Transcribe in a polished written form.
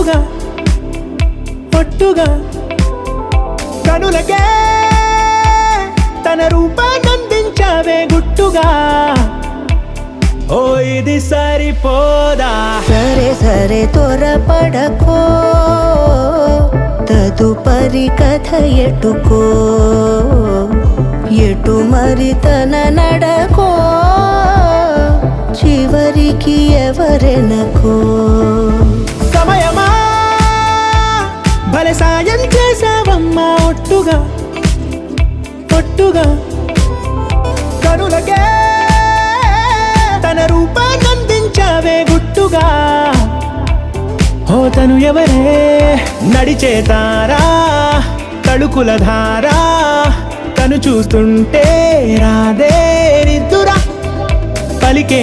ఒట్టుగా ఒట్టుగా కనులకే తన రూపాన్నందించావే గుట్టుగా. ఓ ఇది సరిపోదా? సరే సరే త్వరపడకో, తదుపరి కథ ఎటుకో, ఎటు మరి తన నడకో, చివరికి ఎవరెనకో. సమయమా భలే సాయం చేసావమ్మా ఒట్టుగా ఒట్టుగా కనులకే తన రూపాన్నందించావే గుట్టుగా. ఓ తను ఎవరే నడిచే తారా, తళుకుల ధారా, తను చూస్తుంటే రాదే నిద్దురా, పలికే